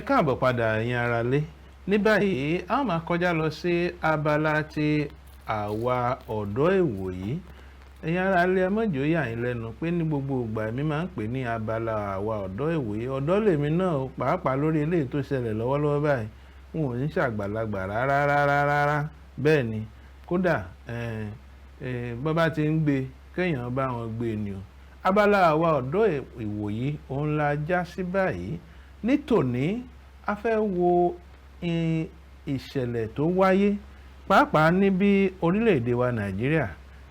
káàbọ̀ padà ẹ̀yin aráalé. Ní báyìí a máa kọjá lọ sí abala ti àwa ọ̀dọ́-ìwòyí. Ẹ̀yin aráalé ẹ má jẹ́ ó yà yín lẹ́nu pé ní gbogbo ìgbà mi máa ń pè ní abala àwa ọ̀dọ́-ìwòyí. Ọ̀dọ́ lèmi náà pàápàá lórí eléyìí tó ṣẹlẹ̀ lọ́wọ́lọ́wọ́ báyìí. N ò ní ṣàgbàlagbà rárá. Bẹ́ẹ̀ ni kódà bọ́ bá ti ń gbé kéèyàn bá wọn gbé ni o. Abala àwa ọ̀dọ́-ìwòyí òun la já sí báyìí. Ní tòní a fẹ́ wo ìṣẹ̀lẹ̀ tó wáyé pàápàá ní bí orílẹ̀-èdè wa Nàìjíríà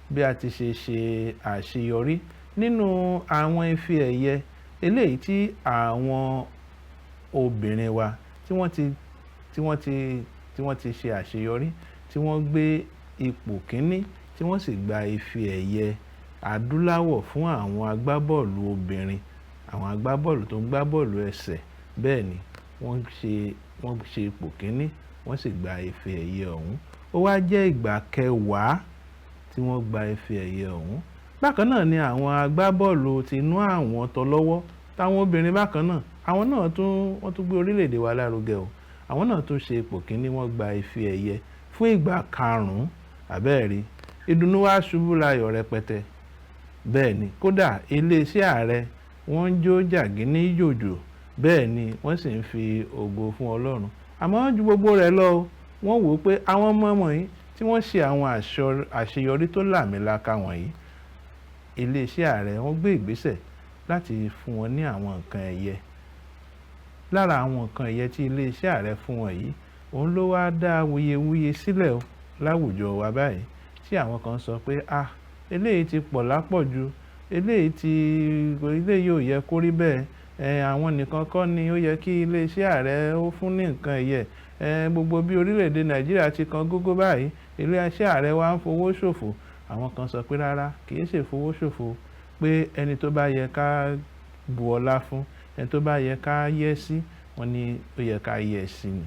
bí a ti ṣe àṣeyọrí nínú àwọn ife ẹ̀yẹ eléyìí tí àwọn obìnrin wa tí wọ́n ti ṣe àṣeyọrí tí wọ́n gbé ipò kíní tí wọ́n sì gba ife ẹ̀yẹ adúláwọ̀ fún àwọn agbábọ́ọ̀lù obìnrin, àwọn agbábọ́ọ̀lù tó ń gbá bọ́ọ̀lù ẹsẹ̀. Bẹ́ẹ̀ ni wọ́n ṣe ipò kíní wọ́n sì gba ife ẹ̀yẹ ọ̀hún. Ó wá jẹ́ ìgbà kẹwàá tí wọ́n gba ife ẹ̀yẹ ọ̀hún. Bákan náà ni àwọn agbábọ́ọ̀lù tinú àwọn tọlọ́wọ́ táwọn obìnrin bákan náà àwọn náà wọ́n tún gbé orílẹ̀-èdè wa lárugẹ o. Àwọn náà tún ṣe ipò kíní wọ́n gba ife ẹ̀yẹ fún ìgbà karùn-ún. Àbẹ́ẹ̀rí ìdùnnú wa ṣubú layọ̀ rẹpẹtẹ. Bẹ́ẹ̀ ni kódà iléeṣẹ́ ààrẹ wọ́n ń jó jàgínní yòjò. Bẹ́ẹ̀ ni wọ́n sì ń fi ògo fún Ọlọ́run. Àmọ́ ju gbogbo rẹ̀ lọ wọ́n wò pé àwọn ọmọ yìí tí wọ́n ṣe àwọn àṣeyọrí tó làmìlaka wọ̀nyí, iléeṣẹ́ ààrẹ wọ́n gbé ìgbésẹ̀ láti fún wọn ní àwọn nǹkan ẹ̀yẹ. Lára àwọn nǹkan ẹ̀yẹ tí iléeṣẹ́ ààrẹ fún wọn yìí òun ló wá dá wuyewuye sílẹ̀ láwùjọ wa báyìí tí àwọn kan sọ pé eléyìí ti pọ̀ lápọ̀jù, eléyìí ò yẹ kó rí bẹ́ẹ̀. Àwọn nìkan kọ́ ni ó yẹ kí iléeṣẹ́ ààrẹ ó fún ní nǹkan ẹ̀yẹ. Gbogbo bí orílẹ̀-èdè Nàìjíríà ti kan gógó báyìí iléeṣẹ́ ààrẹ wa ń fowó ṣòfò. Àwọn kan sọ pé rárá kì í ṣe fowó ṣòfò, pé ẹni tó bá yẹ ká bu ọlá fún, ẹni tó bá yẹ ká yẹ́ sí, wọ́n ní ó yẹ ká yẹ́ sí ni.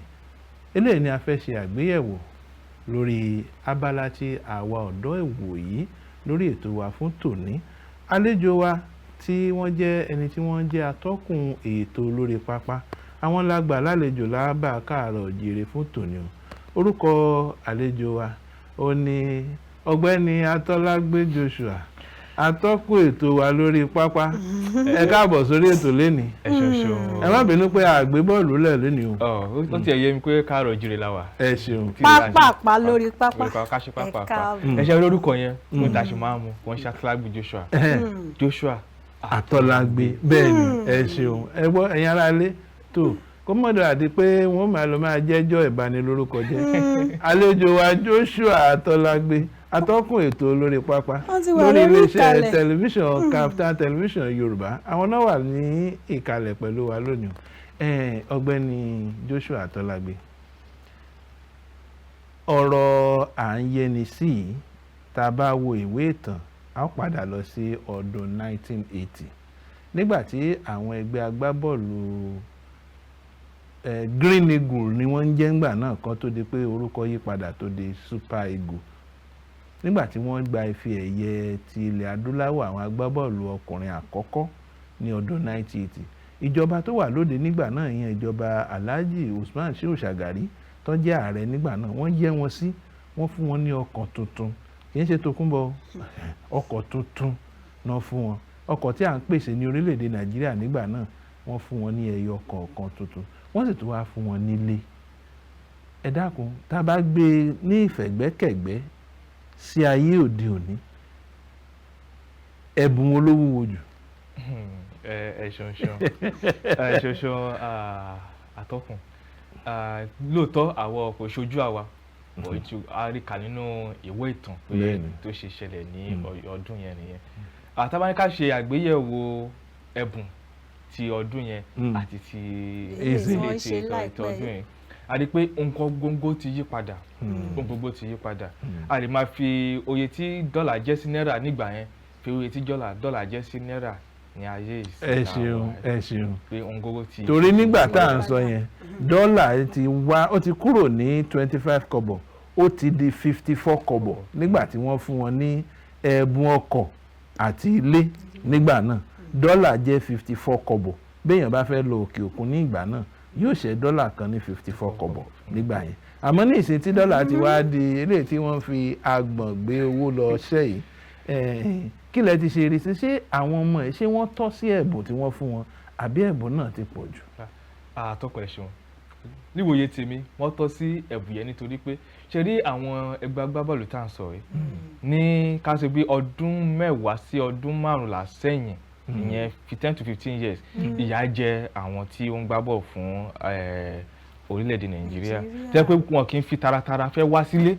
Eléyìí ni a fẹ́ ṣe àgbéyẹ̀wò lórí abala tí àwa ọ̀dọ́-ìwòyí lórí ètò wa fún tòní. Àlejò wa tí wọ́n jẹ́ ẹni tí wọ́n jẹ́ atọ́kùn ètò lórí pápá, àwọn lágbà lálejò lábà Kaaro Ojire fún tòní o. Orúkọ àlejò wa ó ní Ọ̀gbẹ́ni Atolagbe Joshua, atọ́kùn ètò wa lórí pápá. Ẹ káàbọ̀ sórí ètò lénìí. Ẹ ṣeun. Ẹ má bínú pé àgbé bọ́ọ̀lù lẹ̀ lónìí o. Ó ti ẹ̀yẹ mi pé Kaaro Ojire la wà. Ẹ ṣeun. Pápá lórí pápá. Ká ṣe pápá. Ẹ ṣe lórúkọ yẹn mo ta ṣe máa mú wọn ṣe Atolagbe Joshua. Joshua Atolagbe. Bẹ́ẹ̀ ni ẹ ṣeun. Ẹ gbọ́ ẹ̀yin aráalé tó kó mọ̀dọ̀ àti pé wọ́n máa jẹ́jọ́ ìbanilórúkọ jẹ́. Àlejò wa Joshua Atolagbe, atọ́kùn ètò lórí pápá lórí iléeṣẹ́ tẹlifíṣàn Kaftan tẹlifíṣàn Yorùbá. Àwọn náà wà ní ìkàlẹ̀ pẹ̀lú wa lónìí. Ọ̀gbẹ́ni Joshua Atolagbe, ọ̀rọ̀ à ń yẹni sí yìí tá a bá wo ìwé ìtàn a ó padà lọ sí ọdún 1980 nígbà tí àwọn ẹgbẹ́ agbábọ́ọ̀lù Green Eagle ni wọ́n ń jẹ́ ńgbà náà kan tó di pé orúkọ yí padà tó di Super Eagle. Nígbà tí wọ́n gba ife ẹ̀yẹ ti ilẹ̀ adúláwọ̀ àwọn agbábọ́ọ̀lù ọkùnrin àkọ́kọ́ ní ọdún 1980. Ìjọba tó wà lóde nígbà náà yẹn ìjọba Alhaji Usman Shehu Shagari tó jẹ́ ààrẹ nígbà náà, wọ́n yẹ́ wọn sí, wọ́n fún wọn ní ọkọ̀ tuntun. Kì í ṣe tòkunbọ̀, ọkọ̀ tuntun náà fún wọn. Ọkọ̀ tí à ń pèsè ní orílẹ̀-èdè Nàìjíríà nígbà náà wọ́n fún wọn ní ẹyọ kọ̀ọ̀kan tuntun. Wọ́n sì tún wá fún wọn nílé. Ẹ dákun tá a bá gbé ní ìfẹ̀gbẹ́kẹ̀gbẹ́ sí ayé òde òní, ẹ̀bùn olówó jù. Ẹ ṣeun atọ́kùn. Lóòótọ́ àwọn kò ṣojú àwa a rí kà nínú ìwé ìtàn pé tó ṣe ṣẹlẹ̀ ní ọdún yẹn nìyẹn. Àtàbá ní ká ṣe àgbéyẹ̀wò ẹ̀bùn ti ọdún yẹn àti ti ilé ti ọdún yẹn, a rí pé nǹkan gbogbo ti yí padà. A lè máa fi oye tí dọ́là jẹ́ sí náírà nígbà yẹn fi oye tí dọ́là jẹ́ sí náírà ní ayé ìsìn. Ẹ ṣeun. Pé nǹkan gbogbo ti yí. Torí nígbà tá à ń sọ yẹn dọ́là ó ti kúrò ní 25 kọ́bọ̀ ó ti di 54 kọ́bọ̀ nígbà tí wọ́n fún wọn ní ẹ̀bùn ọkọ̀ àti ilé nígbà náà. Dọ́là jẹ́ 54 kọ́bọ̀. Béèyàn bá fẹ́ lọ òkè òkun ní ìgbà náà yóò ṣe dọ́là kan ní 54 kọ́bọ̀ nígbà yẹn àmọ́ ní ìsìn tí dọ́là ti wá di eléyìí tí wọ́n fi agbọ̀n gbé owó lọ ṣẹ́ yìí kí lẹ ti ṣe rí sí ṣé àwọn ọmọ ẹ̀ ṣé wọ́n tọ́ sí ẹ̀bùn tí wọ́n fún wọn àbí ẹ̀bùn náà ti pọ̀ jù. Àtọ́kùn ẹ̀ ṣeun níwòye tèmi wọ́n tọ́ sí ẹ̀bùn yẹn nítorí pé ṣe rí àwọn ẹgbẹ́ agbábọ́ọ̀lù tá à ń sọ yìí ní ká ṣe bí ọdún 10 sí ọdún 15 sẹ́yìn ìyẹn 10 to 15 years ìyà jẹ àwọn tí ó ń gbá bọ́ọ̀lù fún orílẹ̀-èdè Nàìjíríà jẹ́ pé wọn kì í fi taratara fẹ́ wá sílé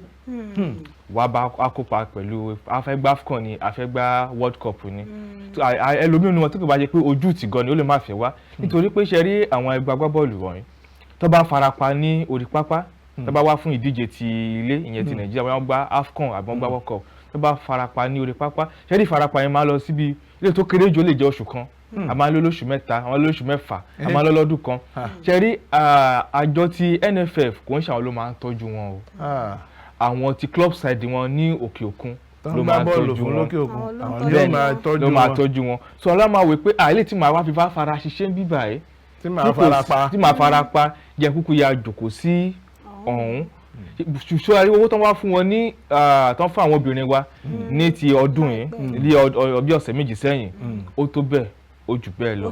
wá bá akópa pẹ̀lú afẹ́gbá AFCON ni afẹ́gbá World Cup ni ẹlòmíràn ni wọn tó kò bá jẹ́ pé ojú ti gan ni ó lè má fẹ́ wá nítorí pé ṣe rí àwọn ẹgbẹ́ agbábọ́ọ̀lù wọ̀nyí tó bá farapa ní orí pápá tó bá wá fún ìdíje ti ilé ìyẹn ti Nàìjíríà wọ́n gbá AFCON àbí wọ́n gbá World Cup tó bá farapa ní orí pápá ṣe rí ìfarapa yẹn máa lọ síbi ilé tó kéré jù ó lè jẹ́ oṣù kan a máa lọ lóṣù 3 a máa lọ lóṣù 4 a máa lọ lọ́dún kan ṣe rí àjọ ti NFF kò ń ṣàwọn ló máa ń tọ́jú wọn o àwọn ti club side wọn ní òkè òkun ló máa tọ́jú wọn ló máa tọ́jú wọn so ọlọ́run máa wò pé àìlè tí màá wá fi fara ṣiṣẹ́ ń bíbà ẹ́ tí màá fara pa jẹ́ kúkú ya jòkó sí ọ̀hún ṣùṣọ́ owó tán wá fún wọn ní tán fún àwọn obìnrin wa ní ti ọdún yìí ní bí ọ̀sẹ̀ 2 sẹ́yìn ó tó bẹ́ẹ̀ ó jù bẹ́ẹ̀ lọ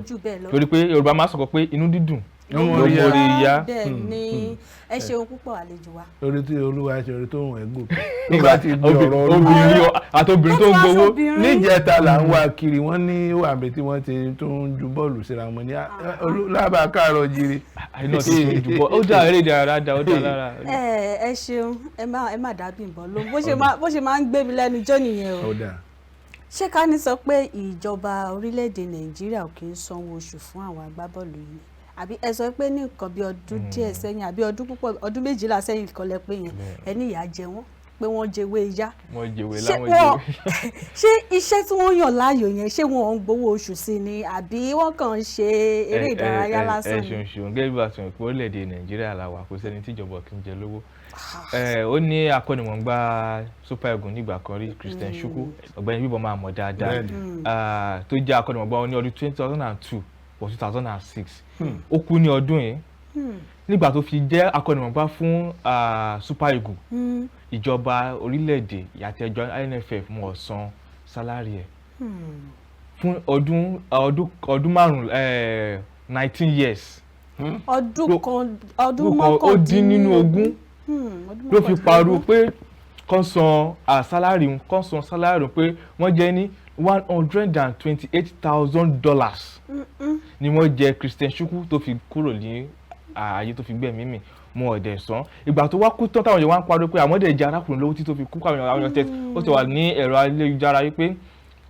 torí pé Yorùbá máa sọ̀kọ̀ pé inú dídùn ló mórí yá. bẹ́ẹ̀ ni ẹ ṣeun púpọ̀ àlejò wa. orí tí Olúwa ṣe orí tó ń wẹ̀ gòkè nígbà tí obìnrin àtobìnrin tó ń gbowó níjẹta là ń wá kiri wọ́n ní wàmí tí wọ́n ti tún ju bọ́ọ̀lù síra wọn ní lábà Kaaro Ojire. àìná ti tún ju bọ́ọ̀lù ó dá eré ìdárayá ó dá lára. ẹ ṣeun ẹ má dá Bimbo lóhùn bó ṣe máa ń gbé mi lẹ́nu jọ́ nìyẹn o. ṣé ká ní sọ pé ìjọba orílẹ̀-èdè Nàìjíríà ò kì í sanwó oṣù fún àwọn agbábọ́ọ̀lù yìí àbí ẹ sọ pé ní nǹkan bí ọdún díẹ̀ sẹ́yìn àbí ọdún 12 sẹ́yìn kọ́lẹ̀ pé yẹn ẹni ìyà jẹ wọ́n pé wọ́n jẹwé yá. wọ́n jẹwé láwọn jẹwé. ṣé iṣẹ́ tí wọ́n yàn láàyò yẹn ṣé wọ́n ń gbowó oṣù sí ni àbí wọ́n kàn ń ṣe eré ìdárayá lásán ni. ṣùn gẹ́gẹ́ bí a sọ pé orílẹ̀-èdè Nàìjíríà la wà kò sẹ́ni tíjọba kì í jẹ lówó. ó ní akọ́nimọ̀ọ́gbá Super Eagles nígbà kan rí Christian Chukwu Ọ̀gbẹ́ni Bimbo máa mọ̀ dáadáa tó jẹ́ akọ́nimọ̀ọ́gbá ní ọdún 2002 or 2006 ó kú ní ọdún yìí nígbà tó fi jẹ́ akọ́nimọ̀ọ́gbá fún Super Eagles ìjọba orílẹ̀-èdè àti ẹjọ́ NFF mọ̀ san sálárì ẹ̀ fún ọdún 19 years. ọdún kan ó dín nínú 20 ló fi pariwo pé kán san sálárì pé wọ́n jẹ́ ní $128,000 ni wọ́n jẹ Christian Chukwu tó fi kúrò ní ààyè tó fi gbẹ̀mí mì mọ́ ọ̀dẹ̀ sàn ìgbà tó wá kú tán táwọn èèyàn wá ń pariwo pé àwọn ọ̀dẹ̀ jẹ arákùnrin lówó tí tó fi kú káwọn èèyàn tẹ ó ti wà ní ẹ̀rọ ayélujára wípé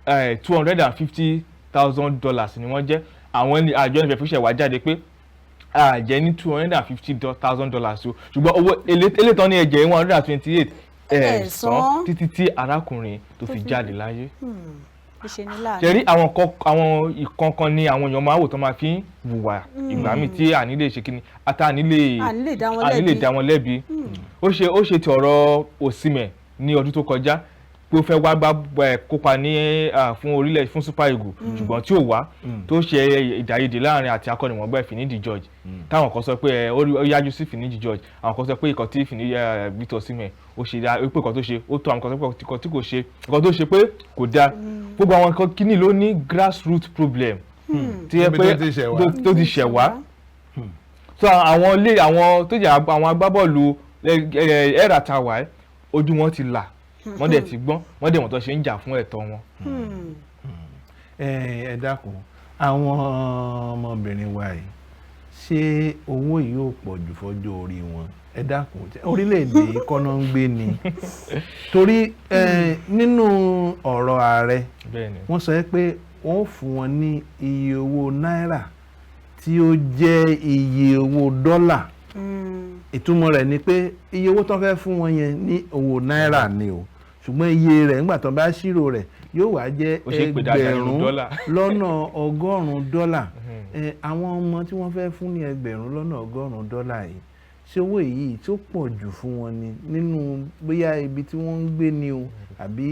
$250,000 ni wọ́n jẹ́ àwọn àjọ NFF ṣẹ̀ wá jáde pé àjẹ́ ní $250,000 o ṣùgbọ́n owó elétọ́ ní ẹ̀jẹ̀ 128 ẹ̀sán títí tí arákùnrin tó fi jáde láyé. ṣe rí àwọn ìkankan ni àwọn èèyàn máa wò tó máa fi ń wùwà ìgbà míì tí àní lè ṣe kíni àtà àní lè dá wọn lẹ́bi. ó ṣe ti ọ̀rọ̀ Osimhen ní ọdún tó kọjá pé ó fẹ́ wá kópa ní fún orílẹ̀ fún Super Eagles ṣùgbọ́n tí ò wá tó ṣe ìdàyèdè láàrin àti akọ́nimọ̀ọ́gbá Finidi George táwọn kan sọ pé ó yájú sí Finidi George àwọn kan sọ pé ìkan tí Victor Osimhen ó ṣe dá pé ìkan tó ṣe ó tó àwọn kan sọ pé ìkan tí kò ṣe ìkan tó ṣe pé kò dáa gbogbo àwọn kan kíní ló ní grassroots problem tí yẹ pé tó ti ṣẹ̀ wá so àwọn tó jẹ́ àwọn agbábọ́ọ̀lù ẹ̀rà tàwa ojú wọn ti là wọ́n dẹ̀ ti gbọ́n wọ́n dẹ̀ wọ́n tó ṣe ń jà fún ẹ̀tọ́ wọn. ẹ dákun àwọn ọmọbìnrin wa yìí ṣé owó yìí ò pọ̀ jù fọ́jọ́ orí wọn ẹ dákun orílẹ̀-èdè kọ́nà ń gbé ni torí nínú ọ̀rọ̀ ààrẹ wọ́n sọ pé wọ́n fún wọn ní iye owó náírà tí ó jẹ́ iye owó dọ́là ìtumọ̀ rẹ̀ ni pé iye owó tó fẹ́ fún wọn yẹn ní owó náírà ni o ṣùgbọ́n iye rẹ̀ nígbà tó bá ṣírò rẹ̀ yóò wá jẹ́ ẹgbẹ̀rún lọ́nà $100 àwọn ọmọ tí wọ́n fẹ́ fún ní ẹgbẹ̀rún lọ́nà $100 yìí ṣé owó yìí tó pọ̀ jù fún wọn ni nínú bóyá ibi tí wọ́n ń gbé ni o àbí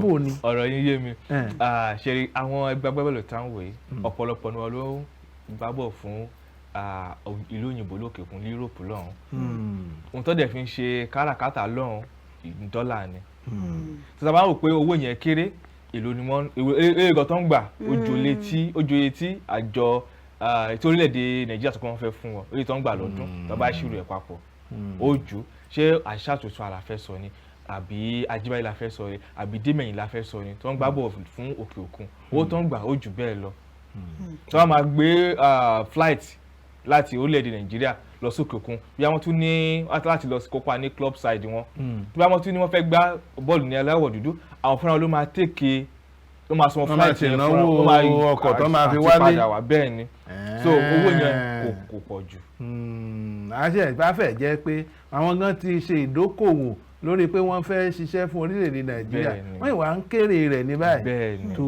bò ni. ọ̀rọ̀ yín yé mi ṣe àwọn ẹgbẹ́ agbábọ́ọ̀lù táwọn wòye ọ̀pọ̀lọpọ̀ ni wọ́n ló gbá bọ̀ fún ìlú òyìnbó lókè òkun ní Europe lọ́hùn ohun tó dẹ̀ fi ń ṣe káràkátà lọ́hùn dọ́là ni tó sábà wò pé owó yẹn kéré èlò ni wọ́n èrò tó ń gbà ojoyè tí àjọ ètò orílẹ̀-èdè Nàìjíríà tó kọ́ wọn fẹ́ fún wọn oye tó ń gbà lọ́dún tó bá ṣírò ẹ̀ papọ̀ ojú ṣé àṣà tuntun àlà fẹ́ sọ ni àbí Ajíbáyé la fẹ́ sọ ni àbí Démẹ̀yìn la fẹ́ sọ ni tó ń gbá bọ̀ fún òkè òkun owó tó ń gbà ó jù bẹ́ẹ̀ lọ tó wọ́n máa gbé flight láti orílẹ̀-èdè Nàìjíríà lọ sókè òkun bí wọ́n tún ní láti lọ kópa ní club side wọn bí wọ́n tún ní wọ́n fẹ́ gbá bọ́ọ̀lù ní aláwọ̀ dúdú àwọn fúnra ló máa tèké ló máa san flight yẹn fúnra ló máa ọkọ̀ tó máa fi wálé bẹ́ẹ̀ ni so owó yẹn kò pọ̀ jù. àṣẹ ìgbafẹ́ jẹ́ pé àwọn gan ti ṣe ìdókòwò lórí pé wọ́n fẹ́ ṣiṣẹ́ fún orílẹ̀-èdè Nàìjíríà wọ́n ìwà ń kéré rẹ̀ ní báyìí tó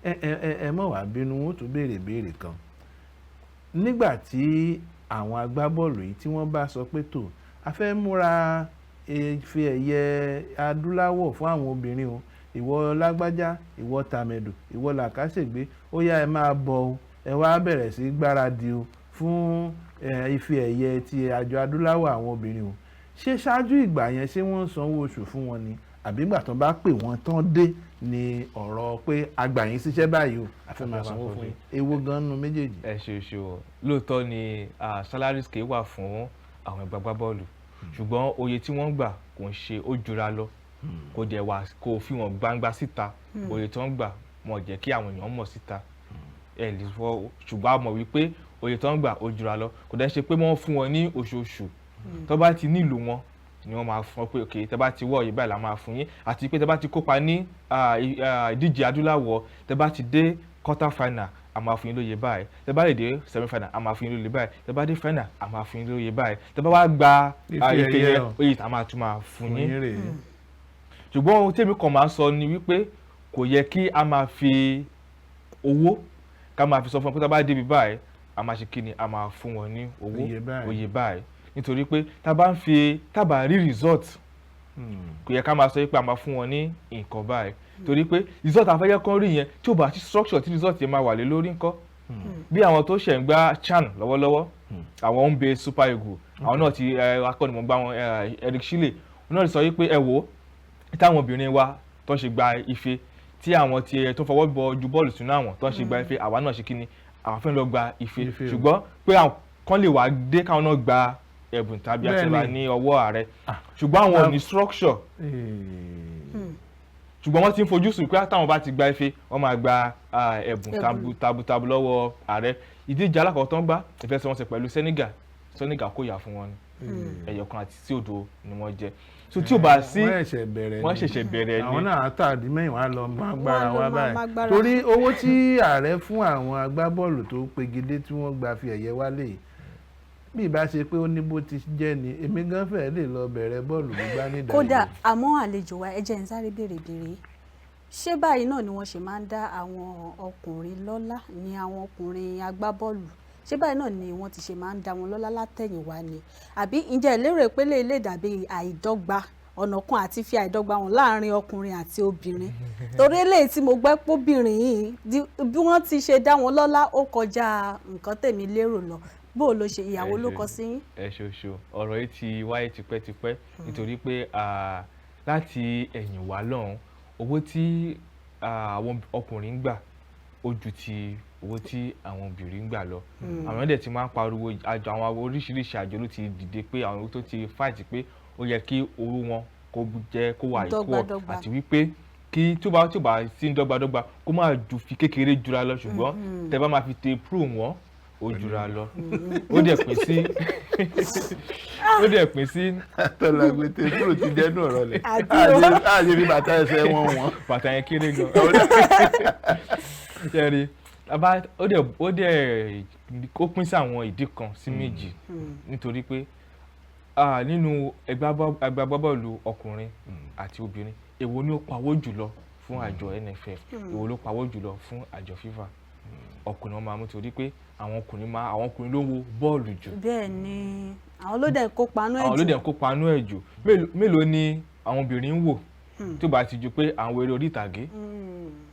ẹ mọ̀ wá bínú wọn tún béèrè kan nígbà tí àwọn agbábọ́ọ̀lù yìí tí wọ́n bá sọ pé tó a fẹ́ múra ife ẹ̀yẹ adúláwọ̀ fún àwọn obìnrin o ìwọ lágbájá ìwọ tàmẹ̀dù ìwọ làkàṣègbè ó yá ẹ máa bọ̀ o ẹ wá bẹ̀rẹ̀ sí gbáradì o fún ife ẹ̀yẹ ti àjọ adúláwọ̀ àwọn obìnrin o ṣé ṣáájú ìgbà yẹn ṣé wọ́n ń sanwó oṣù fún wọn ni àbí ìgbà tán bá pè wọ́n tán dé ni ọ̀rọ̀ pé àgbà yín ṣiṣẹ́ báyìí o a fẹ́ máa sanwó fún yín èwo gan nu méjèèjì. ẹ ṣe o lóòótọ́ ni salary scale wà fún àwọn ẹgbẹ́ bọ́ọ̀lù ṣùgbọ́n oye tí wọ́n gbà kò ń ṣe ó jura lọ kò dẹ̀ wá kò fi wọn gbangba síta oye tí wọ́n gbà wọn jẹ́ kí àwọn èèyàn mọ̀ síta ẹ lè fọ ṣùgbọ́n a mọ̀ wípé oye tí wọ́n gbà ó jura lọ kò dẹ̀ ṣe pé wọ́n fún wọn ní oṣooṣù tó bá ti nílò wọn ni wọ́n máa fún ọ pé ok tẹ́ bá ti wọ̀ yìí báyìí la máa fún yín àti pé tẹ́ bá ti kópa ní ìdíje adúláwọ̀ tẹ́ bá ti dé quarter final a máa fún yín lóye báyìí tẹ́ bá lè dé semi final a máa fún yín lóye báyìí tẹ́ bá dé final a máa fún yín lóye báyìí tẹ́ bá wá gba ife yẹn oye a máa tún máa fún yín ṣùgbọ́n ohun tèmi kàn máa sọ ni wípé kò yẹ kí a máa fi owó ká máa fi sọ fún wọn pé tẹ́ bá débi báyìí a máa ṣe kí ni a máa fún wọn ní owó oye báyìí nítorí pé tá bá rí result kò yẹ ká máa sọ pé a máa fún wọn ní nǹkan báyìí torí pé result àfẹ́yẹ́ kan rí yẹn tí ó bá ti structure tí result yẹn máa wà lé lórí ńkọ́ bí àwọn tó ṣẹ̀ ń gbá CHAN lọ́wọ́lọ́wọ́ àwọn ń bẹ Super Eagles àwọn náà ti akọ́nimọ̀gbá wọn Eric Chile wọn náà sọ wípé ẹ wò táwọn obìnrin wa tó ń ṣe gba ife tí àwọn ti tó fọwọ́ bọ ju bọ́ọ̀lù sínú àwọn tó ń ṣe gba ife àwa náà ṣe kí ni àwọn fẹ́ lọ gba ife ṣùgbọ́n pé àwọn kan lè wá dé káwọn náà gba ẹ̀bùn tàbí àtẹ̀wá ní ọwọ́ ààrẹ ṣùgbọ́n àwọn ò ní structure ṣùgbọ́n wọ́n ti ń fojú sùn pé táwọn bá ti gba ife wọ́n máa gba ẹ̀bùn tabutabu lọ́wọ́ ààrẹ ìdíje alákọ̀ọ́ tó ń gbá ìfẹsẹ̀wọnsẹ̀ pẹ̀lú Senegal kó yà fún wọn ni ẹ̀yọ̀kan àti sí òdo ni wọ́n jẹ́ so tí o bá sí wọ́n ṣẹ̀ṣẹ̀ bẹ̀rẹ̀ ni àwọn náà àtàdí mẹ́yìn wá lọ máa gbára wa báyìí torí owó tí ààrẹ fún àwọn agbábọ́ọ̀lù tó pegedé tí wọ́n gba fi ẹ̀yẹ wálé yìí bí ìbá ṣe pé ó ní bó ti jẹ́ ni èmi gan fẹ́ lè lọ bẹ̀rẹ̀ bọ́ọ̀lù gbígbá ní ìdájọ́. kódà àmọ́ àlejò wa ẹ jẹ́ n sáré béèrè ṣé báyìí náà ni wọ́n ṣe máa ń dá àwọn ọkùnrin lọ́lá ní àwọn ọkùnrin agbábọ́ọ̀lù ṣé báyìí náà ni wọ́n ti ṣe máa ń dá wọn lọ́lá látẹ̀yìnwá ni àbí ǹjẹ́ ìlérò pé lè dàbí àìdọ́gba ọ̀nà kan àti fi àìdọ́gba wọn láàrin ọkùnrin àti obìnrin torí eléyìí tí mo gbẹ́ póbìnrin yìí bí wọ́n ti ṣe dá wọn lọ́lá ó kọjá nǹkan tèmi lérò lọ bó ló ṣe ìyàwó ló kọ sí yín. ẹ ṣoṣo ọ̀rọ̀ yìí ti wáyé tipẹ́tipẹ́ nítorí pé láti ẹ̀yìn wá lọ́hùn owó tí àwọn ọkùnrin ń gbà ó ju ti owó tí àwọn obìnrin ń gbà lọ àwọn ẹ̀dẹ̀ ti máa ń pariwo àjọ àwọn oríṣiríṣi àjọ ló ti dìde pé àwọn tó ti fight pé ó yẹ kí owó wọn kó jẹ́ kó wà equal àti wípé kí tí ó bá sí ń dọ́gbadọ́gba kó máa ju fi kékeré jura lọ ṣùgbọ́n tẹ́ bá máa fi te pro wọn ó jura lọ ó dẹ̀ pín sí Atolagbe te pro ti jẹ́nu ọ̀rọ̀ lẹ̀ ààyè bí bàtà ẹsẹ̀ wọn bàtà yẹn kéré gan ṣẹ́rí ó pín sí àwọn ìdí kan sí méjì nítorí pé nínú ẹgbẹ́ agbábọ́ọ̀lù ọkùnrin àti obìnrin èwo ni ó pawó jùlọ fún àjọ NFF èwo ló pawó jùlọ fún àjọ FIFA ọkùnrin wọn máa mú torí pé àwọn ọkùnrin ló wo bọ́ọ̀lù jù. bẹ́ẹ̀ ni àwọn ló dẹ̀ kópa nú ẹ̀ jù. àwọn ló dẹ̀ kópa nú ẹ̀ jù mélòó ni àwọn obìnrin ń wò tó bá ti ju pé àwọn eré orí ìtàgé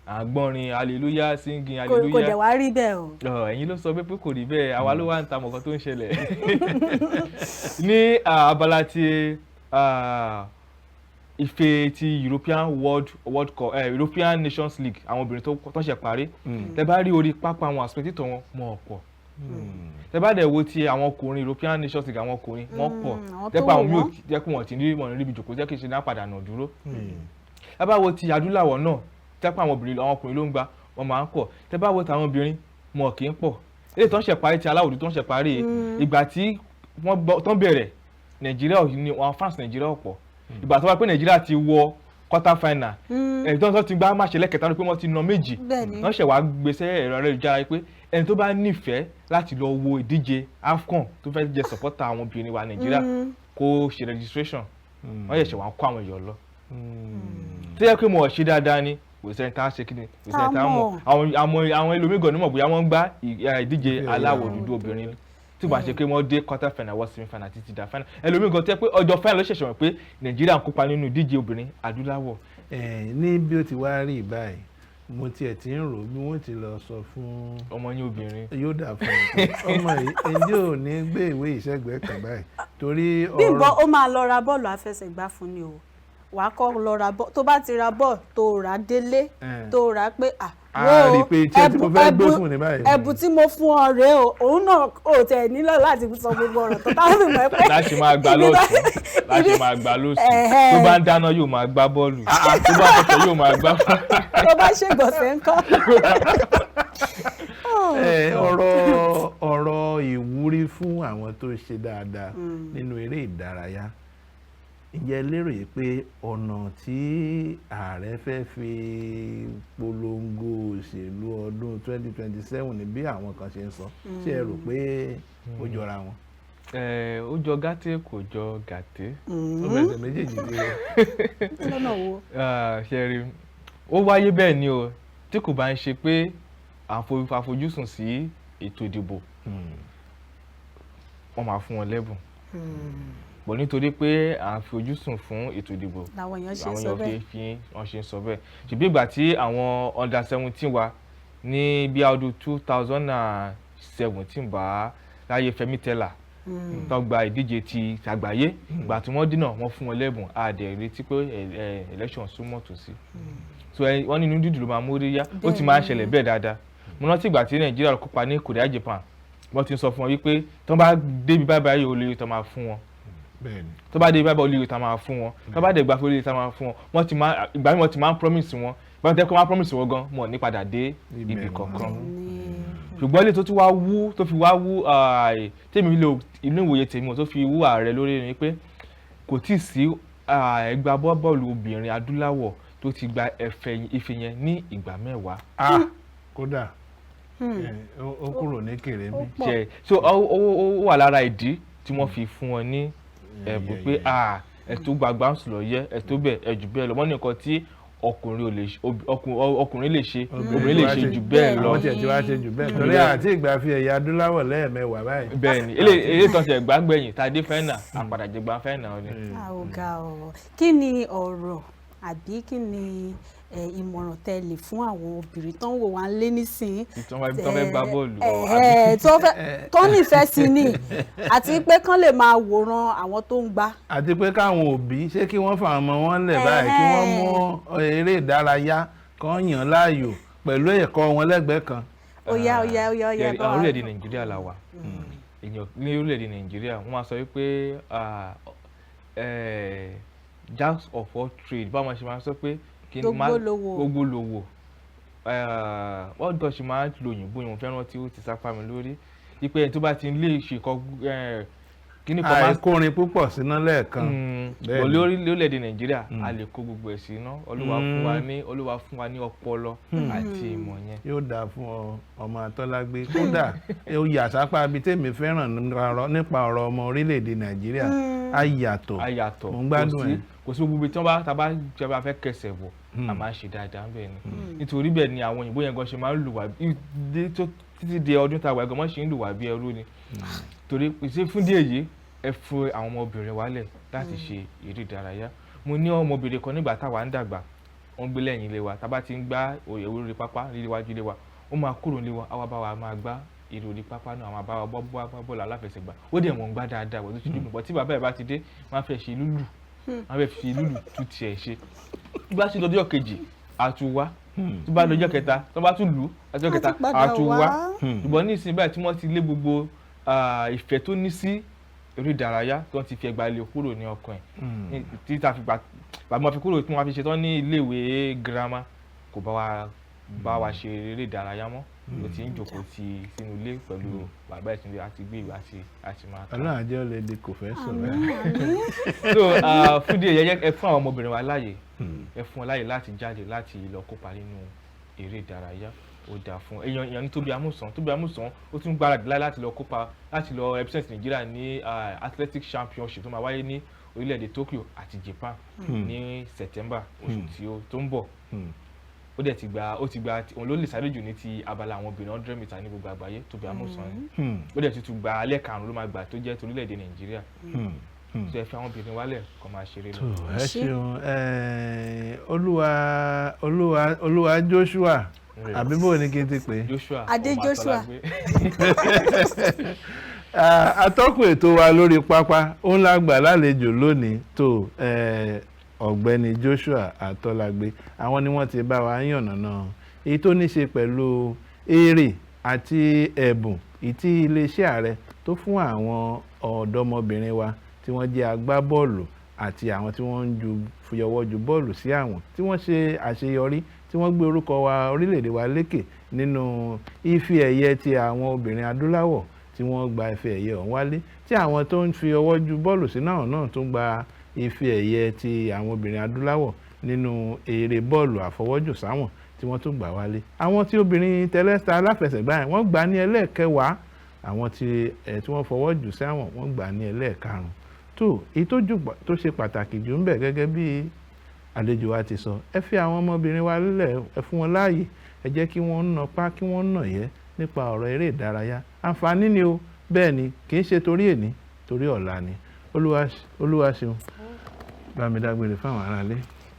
àgbọ̀nrin hallelujah singing hallelujah kò dẹ̀ wá rí bẹ́ẹ̀ o. ẹ̀yin ló sọ pé kò rí bẹ́ẹ̀ àwa ló wá ń ta mọ̀kan tó ń ṣẹlẹ̀ ní abala ti ife ti European Nations League àwọn obìnrin tó ṣe parí tẹ́ bá rí orí pápá àwọn àspẹ̀títọ̀ wọn mọ̀ ọ̀pọ̀ tẹ́ bá dẹ̀ wo ti àwọn ọkùnrin European Nations League àwọn ọkùnrin wọ́n pọ̀ tẹ́pẹ́ àwọn míì jẹ́ pé wọ́n ti ní wọ́n níbi ìjòkó jẹ́ kí n ṣe ní àpàdánù dúró tẹ́ bá wo ti adúláwọ̀ náà tẹ́pẹ́ àwọn ọkùnrin ló ń gba wọ́n máa ń pọ̀ tẹ́ bá wo ti àwọn obìnrin wọn kì í pọ̀ èyí tó ń ṣe parí ti aláwọ̀ dúdú tó ń ṣe parí ìgbà tí wọ́n tó ń bẹ̀rẹ̀ Nàìjíríà ni àwọn fans Nàìjíríà pọ̀ ìgbà tó wá pé Nàìjíríà ti wọ quarter final ẹ̀rí tó ń ti gbá máṣe lẹ́kẹ̀ẹ́ta pé wọ́n ti na méjì wọ́n ṣẹ̀ wá gbèsè ẹ̀rọ ayélujára pé ẹni tó bá nífẹ̀ẹ́ láti lọ wo ìdíje AFCON tó fẹ́ jẹ́ supporter àwọn obìnrin wa Nàìjíríà kó ṣe registration wọ́n ṣẹ̀ wá kó àwọn èèyàn lọ. tó yẹ pé mo ṣe dáadáa ni kò sẹ́ni tá a ṣe kíni kò sẹ́ni tá a mọ̀ àwọn ẹlòmígàn nímọ̀ bóyá wọ́n ń gbá ìdíje aláwọ̀ dúdú obìnrin tí wọ́n ṣe pé wọ́n dé quarter final wọ́n semi final títí dá final ẹlòmígàn tó yẹ pé ọjọ́ final ló ṣẹ̀ṣẹ̀ wọ̀ pé Nàìjíríà ń kópa nínú ìdíje obìnrin adúláwọ̀. ní bí ó ti wá rí báyìí mo tiẹ̀ ti ń rò bí wọ́n ti lọ sọ fún ọmọ yín obìnrin yóò dà fún ọmọ yìí ẹni ò ní gbé ìwé ìṣẹ́gbẹ́ kan báyìí torí ọ̀rọ̀. Bímbọ́ ó máa lọ ra bọ́ọ̀lù àfẹsẹ̀gbá fún ni o wà á kọ́ lọ ra bọ́ọ̀lù tó bá ti ra bọ́ọ̀lù tó rà délé tó rà pé ẹ̀bùn tí mo fún ọ rèé o òun náà ò tẹ̀ nílò láti sọ gbogbo ọ̀rọ̀ tó táwọn fi mọ̀ pé. láti máa gbá lọ́tún láti máa gbá lọ́sì tó bá ń dáná yóò máa gbá bọ́ọ̀lù tó bá fọṣọ yóò máa gbá. tó bá ṣègbọ̀nsẹ̀ ńkọ́. ọ̀rọ̀ ìwúrí fún àwọn tó ṣe dáadáa nínú eré ìdárayá ǹjẹ́ lérò yìí pé ọ̀nà tí ààrẹ fẹ́ fi polongo òṣèlú ọdún 2027 ni bí àwọn kan ṣe ń sọ ṣé ẹ rò pé ó jọra wọn. ó jọ gàtè kò jọ gàtè. ó bẹ̀rẹ̀ méjèèjì dé rẹ̀. lọ́nà wo. ṣe rí ó wáyé bẹ́ẹ̀ ni o tí kò bá ń ṣe pé àfojúsùn sí ètò ìdìbò wọ́n máa fún wọn lẹ́bùn bọ̀ nítorí pé à ń fi ojú sùn fún ètò ìdìbò làwọn èèyàn ṣe sọ bẹ́ẹ̀ wọ́n ṣe sọ bẹ́ẹ̀ ṣùgbọ́n ìgbà tí àwọn under 17 wa ní bí ọdún 2017 bá láyé Fẹ́mi Tẹ́lá tó gba ìdíje ti àgbáyé ìgbà tí wọ́n dínà wọ́n fún wọn lẹ́bùn àdẹ̀ retí pé election súnmọ́ tòsí so wọ́n nínú dídùn ló máa mórí yá ó ti máa ń ṣẹlẹ̀ bẹ́ẹ̀ dáadáa mo rántí ìgbà tí Nàìjíríà kópa ní Korea Japan wọ́n ti sọ fún wọn wípé tó bá débi báyìí olè tó máa fún wọn tó bá dé ibà olè tá máa fún wọn tó bá dé ìgbà olè tá máa fún wọn wọ́n ti máa ìgbà mi wọ́n ti máa ń promise wọn ìgbà tí wọ́n máa promise wọn gan wọn ní padà dé ibì kankan ṣùgbọ́n ilé tó ti wá wú tó fi wá wú tèmi ilé inú ìwòye tèmi tó fi wú ààrẹ lórí ni pé kò tí ì sí ẹgbẹ́ bọ́ọ̀lù obìnrin adúláwọ̀ tó ti gba ife yẹn ní ìgbà 10. kódà ó kúrò ní kèrè mi. so ó wà lára ìdí tí wọ́n fi fún wọn ní ẹ̀bùn pé ẹ̀tọ́ gbàgbà ń sùlọ̀ yẹ ẹ̀tọ́ bẹ̀ ẹ̀jù bẹ́ẹ̀ lọ wọ́n ní nǹkan tí ọkùnrin lè ṣe obìnrin lè ṣe jù bẹ́ẹ̀ lọ. àwọn tí ẹ̀ ti wá ṣe jù bẹ́ẹ̀ torí àti ìgbà fi ẹ̀yà adúláwọ̀ lẹ́ẹ̀mẹ́wàá báyìí. bẹ́ẹ̀ ni ilé ìtàn ṣe gbàgbẹ́yìn tàdé fẹ́nà àpàdàjẹgbà fẹ́nà ni. àwògà ọ̀rọ̀ kí ni ọ̀rọ̀ àbí kí ni ìmọ̀ràn tẹ́ lè fún àwọn obìnrin tó ń wò wá lé nísìnyí tó fẹ́ gbá bọ́ọ̀lù tó nífẹ̀ẹ́ sí ni àti pé kán lè máa wòran àwọn tó ń gbá. àti pé káwọn òbí ṣé kí wọ́n fà ọmọ wọn lẹ̀ báyìí kí wọ́n mú eré ìdárayá kan yàn láàyò pẹ̀lú ẹ̀kọ́ wọn lẹ́gbẹ̀ẹ́ kan. ó yá bá wa. orílẹ̀-èdè Nàìjíríà la wà èèyàn ní orílẹ̀-èdè Nàìjíríà wọ́n máa sọ wípé jacks of all trade báwọn ṣe máa sọ pé gbogbo lòwò wọ́n dọ̀ ṣe máa ń lo òyìnbó yẹn mo fẹ́ràn tí ó ti sápá mi lórí wípé ẹni tó bá ti lè ṣe kíní kan máa àìkórin púpọ̀ síná lẹ́ẹ̀kan. lórílẹ̀‐èdè Nàìjíríà a lè kó gbogbo ẹ̀ síná Olúwa fún wa ní ọpọlọ àti ìmọ̀ yẹn. yóò dáa fún ọmọ Atọ́lágbé kódà ó yà sápá ibi tèmi fẹ́ràn nípa ọ̀rọ̀ ọmọ orílẹ̀‐èdè Nàìjíríà á yàtọ̀ mo ń gbádùn ẹ̀. kò sí gbogbo tí wọ́n bá fẹ́ kẹsẹ̀ bọ̀ a máa ń ṣe dáadáa bẹ́ẹ̀ ni nítorí bẹ́ẹ̀ ni àwọn òyìnbó yẹn gan ṣe máa ń lù wá títí di ọdún tá a wà gan wọ́n ṣe ń lù wá bí ẹrú ni torí ìṣe fún díẹ̀ yìí ẹ fún àwọn ọmọbìnrin wálẹ̀ láti ṣe eré ìdárayá mo ní ọmọbìnrin kan nígbà táwa ń dàgbà wọ́n gbé lẹ́yìn ilé wa tá bá ti ń gbá orí pápá níwájú ilé wa ó máa kúrò nílé wa àwa bá wa máa gbá ìròrí pápá náà àwọn àbáwá bọ́ọ̀lù aláfẹsẹ̀gbá ó dẹ̀ mọ̀ ń gbá dáadáa wọ́n tó ti dùn bọ́ tí bàbá ẹ̀ bá ti dé máa fẹ́ ṣe lúlù máa fẹ́ fi lúlù tú tiẹ̀ ṣe tí bá sì lọ́jọ́ kejì àtúwá tí bá lọ́jọ́ kẹta tó bá tún lù ú lọ́jọ́ kẹta àtúwá ṣùgbọ́n ní ìsìn báyìí tí wọ́n ti lé gbogbo ìfẹ́ tó ní sí eré ìdárayá tó ti fi ẹgbàá lé kúrò ní ọkàn ẹ̀ tí ta fi bàbá fi kúrò tí wọ́n fi ṣetán ní iléèwé girama kò bá wa ṣe eré ìdárayá mọ́ ó ti ń jókòó ti sínú ilé pẹ̀lú bàbá ìsinmi àti gbé ìwé àti máa ta. ọlọ́run àjẹ́ olè di kò fẹ́ sọ bẹ́ẹ̀. so fún díẹ̀ yẹn ẹ fún àwọn ọmọbìnrin wa láàyè ẹ fún wọn láàyè láti jáde láti lọ kópa nínú eré ìdárayá ó dáa fún èèyàn ní Tóbi Amúsàn ó tún gbáradì láti lọ kópa láti lọ represent Nàìjíríà ní athletic championship tó máa wáyé ní orílẹ̀-èdè Tokyo àti Japan ní September oṣù tó ń bọ̀ ó dẹ̀ ti gba òun ló lè sáré jù ní ti abala àwọn obìnrin 100 mítà ní gbogbo àgbáyé Tóbi Amúsàn ni ó dẹ̀ ti gba alẹ́ karùn-ún ló máa gbà tó jẹ́ torílẹ̀-èdè Nàìjíríà tó ẹ fi àwọn obìnrin wálẹ̀ kó máa ṣeré lọ. ẹ ṣeun Olúwa Joshua àbíbò ní kí n ti pè é Adé Joshua atọ́kùn ètò wa lórí pápá ó ń lágbà lálejò lónìí tó Ọ̀gbẹ́ni Joshua Atolagbe àwọn ni wọ́n ti bá wa yànnàná èyí tó ní ṣe pẹ̀lú èrè àti ẹ̀bùn ìtí iléeṣẹ́ ààrẹ tó fún àwọn ọ̀dọ́mọbìnrin wa tí wọ́n jẹ́ agbábọ́ọ̀lù àti àwọn tí wọ́n ń fìyọwọ́ ju bọ́ọ̀lù sí àwọn tí wọ́n ṣe àṣeyọrí tí wọ́n gbé orúkọ wa orílẹ̀-èdè wa lékè nínú ife ẹ̀yẹ ti àwọn obìnrin adúláwọ̀ tí wọ́n gba ife ẹ̀yẹ ọ̀hún wálé tí àwọn tó ń fi ọwọ́ ju bọ́ọ̀lù sí náà tún gba ife ẹ̀yẹ ti àwọn obìnrin adúláwọ̀ nínú eré bọ́ọ̀lù àfọwọ́jù sáwọn tí wọ́n tún gbà wálé àwọn tí obìnrin tẹlẹ́sà aláfẹsẹ̀gbá yẹn wọ́n gbà ní ẹlẹ́ẹ̀kẹwàá àwọn tí wọ́n fọwọ́ jù sáwọn wọ́n gbà ní ẹlẹ́ẹ̀karùn-ún tó ìtọ́jú tó ṣe pàtàkì jù ń bẹ gẹ́gẹ́ bí àlejò wa ti sọ ẹ fi àwọn ọmọbìnrin wa lẹ̀ ẹ fún wọn láàyè ẹ jẹ́ kí wọ́n nọpá kí wọ́n nàyẹ́ nípa ọ̀rọ̀ eré ìdárayá àǹfààní ni o bẹ́ẹ̀ ni kì í ṣe torí èní torí ọ̀la ni Olúwaṣeun bá mi dágbére fáwọn aráalé.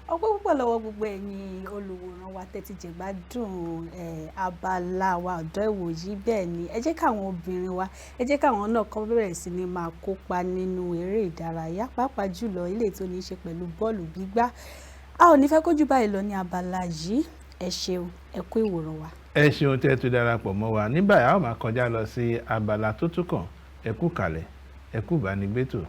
ọpẹ́ púpọ̀ lọ́wọ́ gbogbo ẹ̀yin olùwòran wa tẹ́tí jẹ̀gbádùn abala wa ọ̀dọ́ ìwòyí bẹ́ẹ̀ ni ẹ jẹ́ káwọn obìnrin wa ẹ jẹ́ káwọn náà kọ́ bẹ̀rẹ̀ sí ni máa kópa nínú eré ìdárayá pàápàá jùlọ ilé tó ní í ṣe pẹ̀lú bọ́ọ̀lù gbígbá a ò ní fẹ́ kójú báyìí lọ ní abala yìí ẹ ṣeun ẹ kú ìwòran wa. ẹ ṣeun tẹ́ tó darapọ̀ mọ́ wa ní báyìí a ó máa kọjá lọ sí abala tó tún kàn ẹ kú kalẹ̀ ẹ kú bá ní gbẹ́tò.